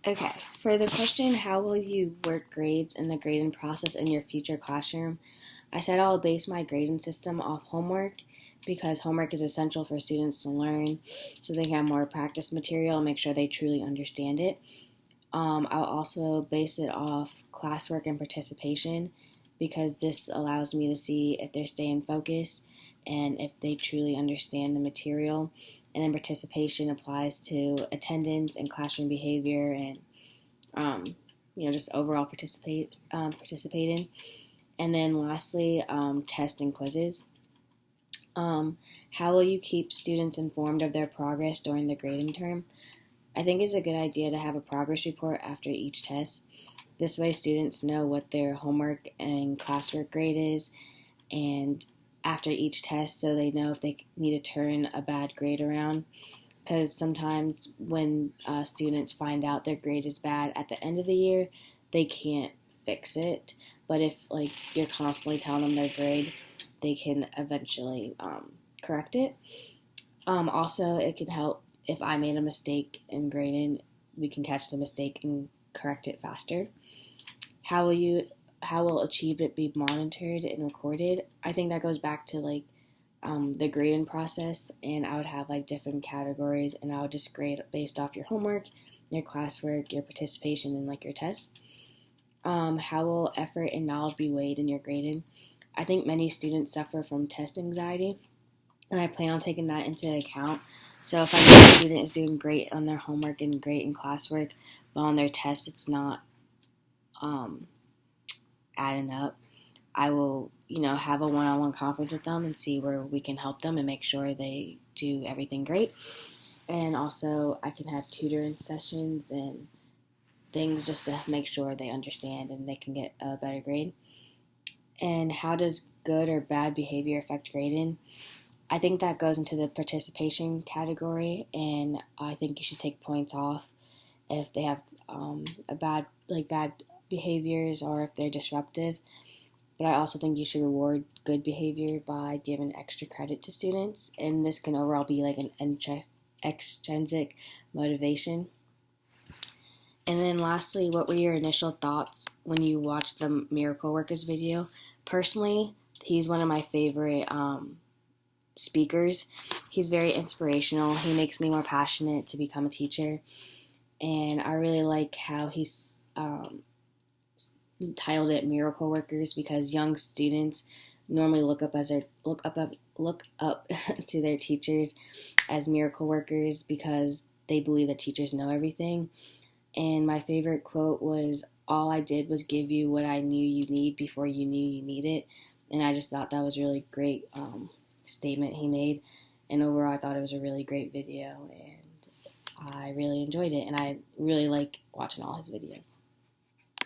Okay, for the question, how will you work grades in the grading process in your future classroom? I said I'll base my grading system off homework because homework is essential for students to learn so they can have more practice material and make sure they truly understand it. I'll also base it off classwork and participation because this allows me to see if they're staying focused and if they truly understand the material. And then participation applies to attendance and classroom behavior and um, just overall participating. And then lastly, tests and quizzes. How will you keep students informed of their progress during the grading term? I think it's a good idea to have a progress report after each test. This way, students know what their homework and classwork grade is, and after each test, so they know if they need to turn a bad grade around. Because sometimes when students find out their grade is bad at the end of the year, they can't fix it. But if you're constantly telling them their grade, they can eventually correct it. Also, it can help if I made a mistake in grading, we can catch the mistake and correct it faster. How will achievement be monitored and recorded? I think that goes back to the grading process, and I would have different categories, and I would just grade based off your homework, your classwork, your participation, and your tests. How will effort and knowledge be weighed in your grading? I think many students suffer from test anxiety, and I plan on taking that into account. So if I know a student is doing great on their homework and great in classwork, but on their test it's not adding up, I will, have a one-on-one conference with them and see where we can help them and make sure they do everything great. And also I can have tutoring sessions and things just to make sure they understand and they can get a better grade. And how does good or bad behavior affect grading? I think that goes into the participation category, and I think you should take points off if they have a bad behaviors or if they're disruptive. But I also think you should reward good behavior by giving extra credit to students, and this can overall be an extrinsic motivation. And then lastly, what were your initial thoughts when you watched the Miracle Workers video? Personally, he's one of my favorite speakers. He's very inspirational. He makes me more passionate to become a teacher, and I really like how he's titled it Miracle Workers because young students normally look up to their teachers as miracle workers because they believe that teachers know everything. And my favorite quote was, "All I did was give you what I knew you need before you knew you need it." And I just thought that was a really great statement he made. And overall, I thought it was a really great video, and I really enjoyed it. And I really like watching all his videos.